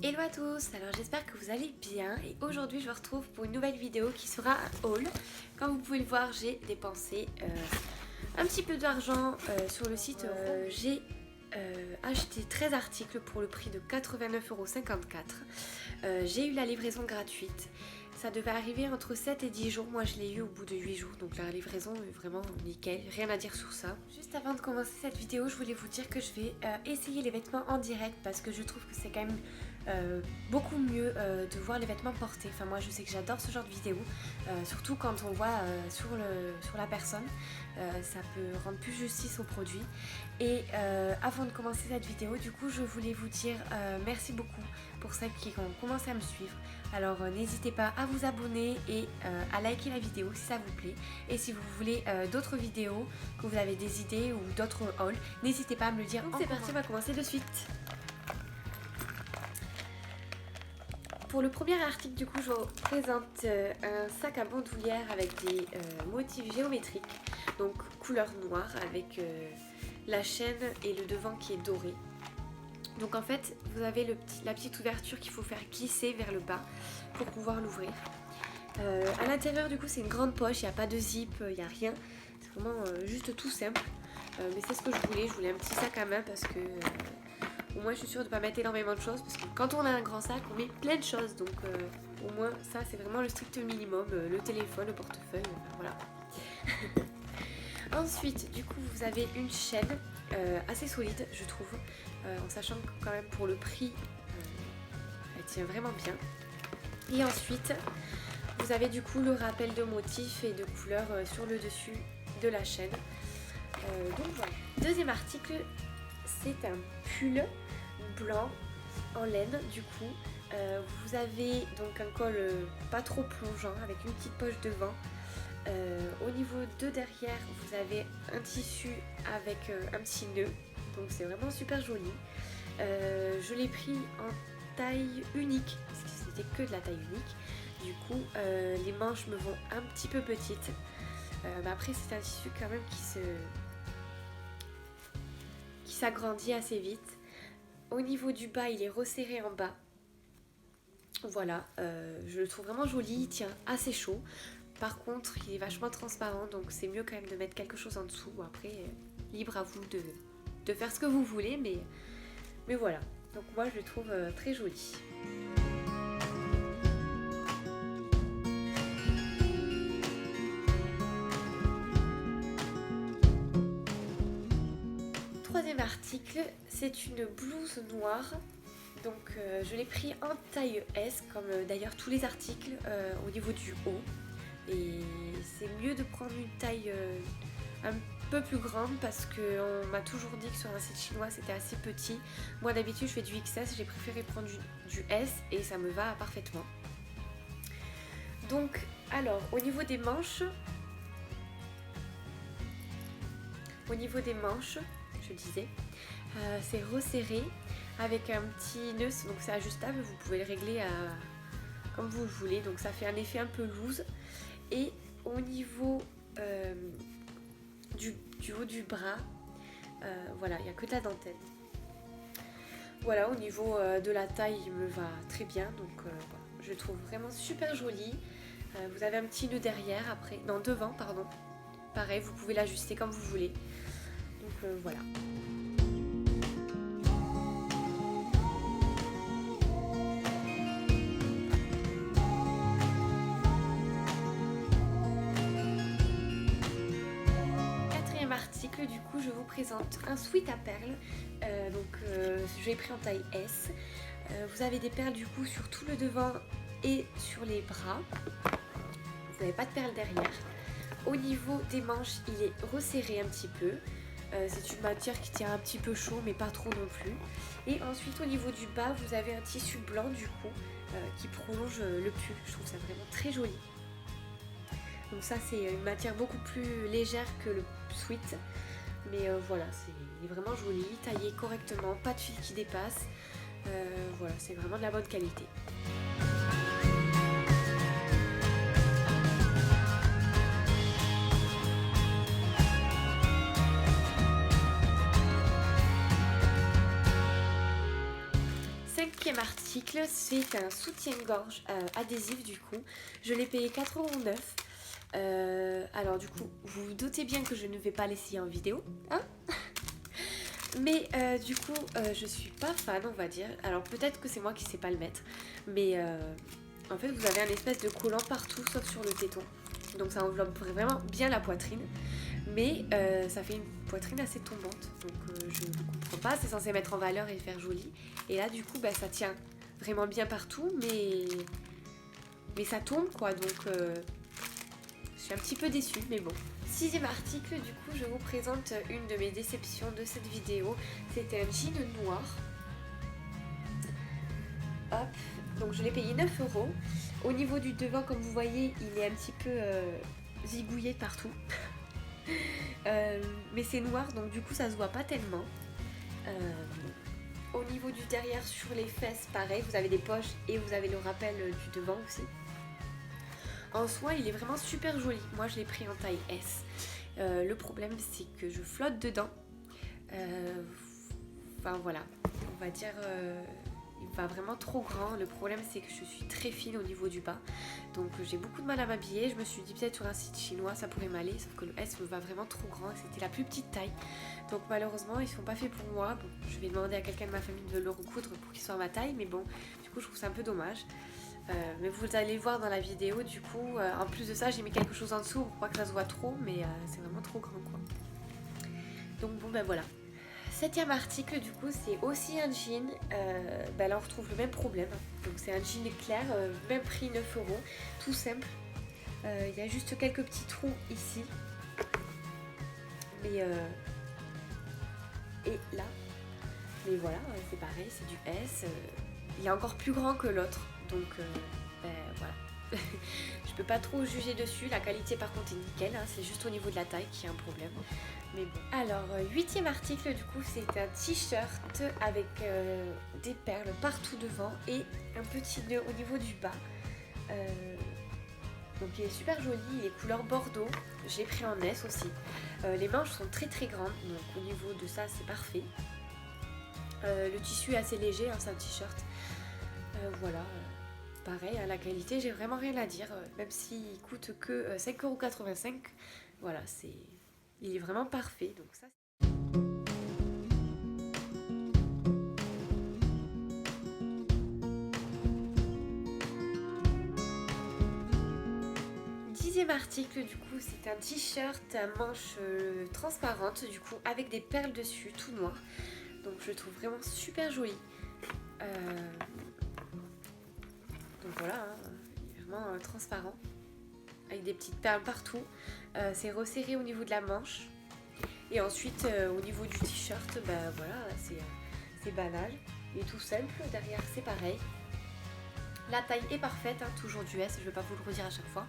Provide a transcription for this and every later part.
Hello à tous, alors j'espère que vous allez bien et aujourd'hui je vous retrouve pour une nouvelle vidéo qui sera un haul. Comme vous pouvez le voir, j'ai dépensé un petit peu d'argent sur le site. J'ai acheté 13 articles pour le prix de 89,54 €. J'ai eu la livraison gratuite. Ça devait arriver entre 7 et 10 jours, moi je l'ai eu au bout de 8 jours, donc la livraison est vraiment nickel, rien à dire sur ça. Juste avant de commencer cette vidéo, je voulais vous dire que je vais essayer les vêtements en direct parce que je trouve que c'est quand même beaucoup mieux de voir les vêtements portés. Enfin moi je sais que j'adore ce genre de vidéo, surtout quand on voit sur la personne, ça peut rendre plus justice au produit. Et avant de commencer cette vidéo, du coup je voulais vous dire merci beaucoup pour celles qui ont commencé à me suivre. Alors n'hésitez pas à vous abonner et à liker la vidéo si ça vous plaît. Et si vous voulez d'autres vidéos, que vous avez des idées ou d'autres hauls, n'hésitez pas à me le dire. Donc c'est parti, on va commencer de suite. Pour le premier article, du coup, je vous présente un sac à bandoulière avec des motifs géométriques, donc couleur noire avec la chaîne et le devant qui est doré. Donc en fait, vous avez la petite ouverture qu'il faut faire glisser vers le bas pour pouvoir l'ouvrir. À l'intérieur, du coup, c'est une grande poche, il n'y a pas de zip, il n'y a rien. C'est vraiment juste tout simple. Mais c'est ce que je voulais un petit sac à main parce que au moins je suis sûre de ne pas mettre énormément de choses. Parce que quand on a un grand sac, on met plein de choses. Donc au moins ça, c'est vraiment le strict minimum. Le téléphone, le portefeuille, voilà. Ensuite, du coup, vous avez une chaîne assez solide, je trouve, en sachant que quand même pour le prix, elle tient vraiment bien. Et ensuite, vous avez du coup le rappel de motifs et de couleurs sur le dessus de la chaîne. Donc voilà. Deuxième article, c'est un pull blanc en laine du coup. Vous avez donc un col pas trop plongeant avec une petite poche devant. Au niveau de derrière, vous avez un tissu avec un petit nœud, donc c'est vraiment super joli. Je l'ai pris en taille unique, parce que c'était que de la taille unique. Du coup, les manches me vont un petit peu petites. Mais après, c'est un tissu quand même qui s'agrandit assez vite. Au niveau du bas, il est resserré en bas. Voilà, je le trouve vraiment joli, il tient assez chaud. Par contre, il est vachement transparent, donc c'est mieux quand même de mettre quelque chose en dessous. Après, libre à vous de faire ce que vous voulez, mais voilà. Donc moi, je le trouve très joli. Troisième article, c'est une blouse noire. Donc je l'ai pris en taille S, comme d'ailleurs tous les articles au niveau du haut. Et c'est mieux de prendre une taille un peu plus grande parce qu'on m'a toujours dit que sur un site chinois c'était assez petit. Moi d'habitude je fais du XS, j'ai préféré prendre du S et ça me va parfaitement. Donc alors au niveau des manches, je disais, c'est resserré avec un petit nœud, donc c'est ajustable, vous pouvez le régler comme vous le voulez, donc ça fait un effet un peu loose. Et au niveau du haut du bras, voilà, il n'y a que de la dentelle. Voilà, au niveau de la taille, il me va très bien, donc je le trouve vraiment super joli. Vous avez un petit nœud derrière, après, non, devant, pardon. Pareil, vous pouvez l'ajuster comme vous voulez. Donc voilà. Article, du coup je vous présente un sweat à perles, je l'ai pris en taille S. Vous avez des perles du coup sur tout le devant et sur les bras. Vous n'avez pas de perles derrière. Au niveau des manches, il est resserré un petit peu. C'est une matière qui tient un petit peu chaud mais pas trop non plus. Et ensuite au niveau du bas, vous avez un tissu blanc du coup qui prolonge le pull. Je trouve ça vraiment très joli. Donc ça c'est une matière beaucoup plus légère que le sweat. Mais voilà, il est vraiment joli, taillé correctement, pas de fil qui dépasse. Voilà, c'est vraiment de la bonne qualité. 5e article, c'est un soutien-gorge adhésif du coup. Je l'ai payé 4,9 €. Alors du coup, vous vous doutez bien que je ne vais pas l'essayer en vidéo, hein. Mais du coup, je suis pas fan, on va dire. Alors peut-être que c'est moi qui sais pas le mettre, mais en fait, vous avez un espèce de collant partout, sauf sur le téton. Donc ça enveloppe vraiment bien la poitrine, mais ça fait une poitrine assez tombante. Donc je ne comprends pas, c'est censé mettre en valeur et faire joli. Et là, du coup, bah, ça tient vraiment bien partout, mais ça tombe quoi. Donc je suis un petit peu déçue, mais bon. 6e article, du coup, je vous présente une de mes déceptions de cette vidéo. C'était un jean noir. Hop, donc je l'ai payé 9 €. Au niveau du devant, comme vous voyez, il est un petit peu zigouillé partout. Mais c'est noir, donc du coup, ça se voit pas tellement. Au niveau du derrière, sur les fesses, pareil, vous avez des poches et vous avez le rappel du devant aussi. En soi, il est vraiment super joli. Moi, je l'ai pris en taille S. Le problème, c'est que je flotte dedans. Enfin, voilà. On va dire... il va vraiment trop grand. Le problème, c'est que je suis très fine au niveau du bas. Donc, j'ai beaucoup de mal à m'habiller. Je me suis dit, peut-être sur un site chinois, ça pourrait m'aller. Sauf que le S me va vraiment trop grand. C'était la plus petite taille. Donc, malheureusement, ils ne sont pas faits pour moi. Bon, je vais demander à quelqu'un de ma famille de le recoudre pour qu'il soit à ma taille. Mais bon, du coup, je trouve ça un peu dommage. Mais vous allez le voir dans la vidéo, du coup, en plus de ça, j'ai mis quelque chose en dessous pour pas que ça se voit trop, mais c'est vraiment trop grand quoi. Donc bon ben voilà. 7e article, du coup, c'est aussi un jean. Ben là on retrouve le même problème. Donc c'est un jean clair, même prix 9 €, tout simple. Il y a juste quelques petits trous ici. Mais et là. Mais voilà, c'est pareil, c'est du S. Il est encore plus grand que l'autre. Donc ben, voilà. Je peux pas trop juger dessus. La qualité par contre est nickel, hein. C'est juste au niveau de la taille qu'il y a un problème. Mais bon. Alors 8e article, du coup, c'est un t-shirt avec des perles partout devant et un petit nœud au niveau du bas. Donc il est super joli, il est couleur bordeaux. J'ai pris en S aussi. Les manches sont très très grandes, donc au niveau de ça c'est parfait. Le tissu est assez léger, hein, c'est un t-shirt. Voilà. Pareil, à la qualité, j'ai vraiment rien à dire, même s'il coûte que 5,85 €. Voilà, il est vraiment parfait. Donc ça. 10e article, du coup, c'est un t-shirt à manches transparentes, du coup, avec des perles dessus, tout noir. Donc je le trouve vraiment super joli. Donc voilà, hein, il est vraiment transparent, avec des petites perles partout. C'est resserré au niveau de la manche. Et ensuite, au niveau du t-shirt, bah voilà, c'est banal. Il est tout simple. Derrière, c'est pareil. La taille est parfaite, hein, toujours du S, je ne vais pas vous le redire à chaque fois.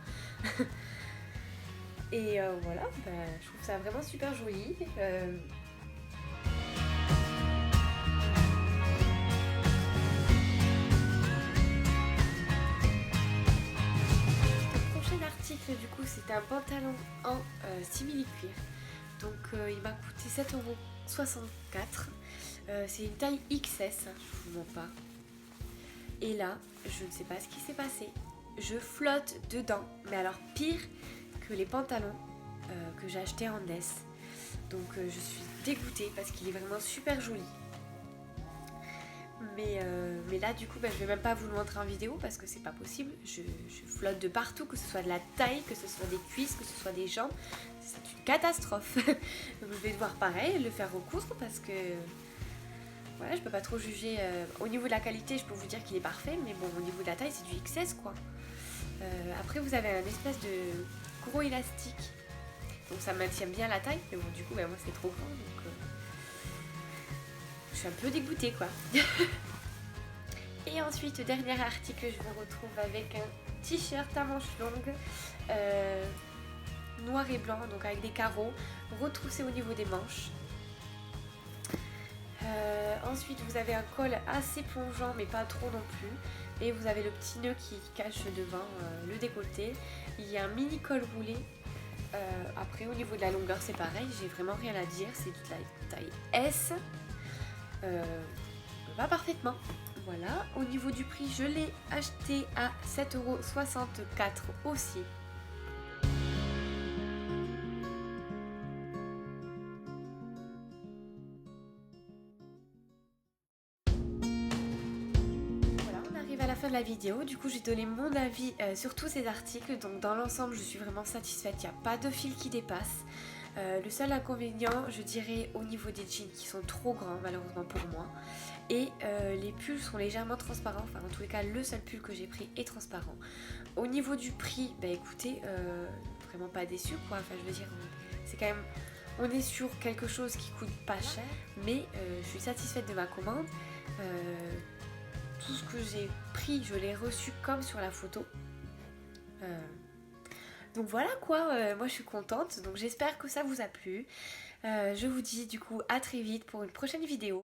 Et voilà, bah, je trouve ça vraiment super joli. Du coup, c'est un pantalon en simili-cuir. Donc il m'a coûté 7,64 €. C'est une taille XS, hein, je vous mens pas. Et là, je ne sais pas ce qui s'est passé. Je flotte dedans, mais alors pire que les pantalons que j'ai achetés en S. Donc je suis dégoûtée parce qu'il est vraiment super joli. Mais là, du coup, je vais même pas vous le montrer en vidéo parce que c'est pas possible. Je flotte de partout, que ce soit de la taille, que ce soit des cuisses, que ce soit des jambes. C'est une catastrophe. Donc je vais devoir pareil le faire recoudre parce que voilà, je peux pas trop juger. Au niveau de la qualité, je peux vous dire qu'il est parfait, mais bon, au niveau de la taille, c'est du XS quoi. Après, vous avez un espèce de gros élastique, donc ça maintient bien la taille. Mais bon, du coup, moi c'est trop grand, donc je suis un peu dégoûtée quoi. Et ensuite, dernier article, je me retrouve avec un t-shirt à manches longues, noir et blanc, donc avec des carreaux, retroussé au niveau des manches. Ensuite, vous avez un col assez plongeant, mais pas trop non plus. Et vous avez le petit nœud qui cache devant le décolleté. Il y a un mini col roulé. Après, au niveau de la longueur, c'est pareil, j'ai vraiment rien à dire. C'est de la taille S. Va parfaitement. voilà, au niveau du prix, je l'ai acheté à 7,64 € aussi. Voilà, on arrive à la fin de la vidéo. Du coup, j'ai donné mon avis sur tous ces articles. Donc dans l'ensemble, je suis vraiment satisfaite. Il n'y a pas de fil qui dépasse. Le seul inconvénient, je dirais, au niveau des jeans qui sont trop grands, malheureusement pour moi. Et les pulls sont légèrement transparents. Enfin, en tous les cas, le seul pull que j'ai pris est transparent. Au niveau du prix, bah écoutez, vraiment pas déçu quoi. Enfin, je veux dire, c'est quand même... On est sur quelque chose qui coûte pas cher, mais je suis satisfaite de ma commande. Tout ce que j'ai pris, je l'ai reçu comme sur la photo. Donc voilà quoi, moi je suis contente. Donc j'espère que ça vous a plu. Je vous dis du coup à très vite pour une prochaine vidéo.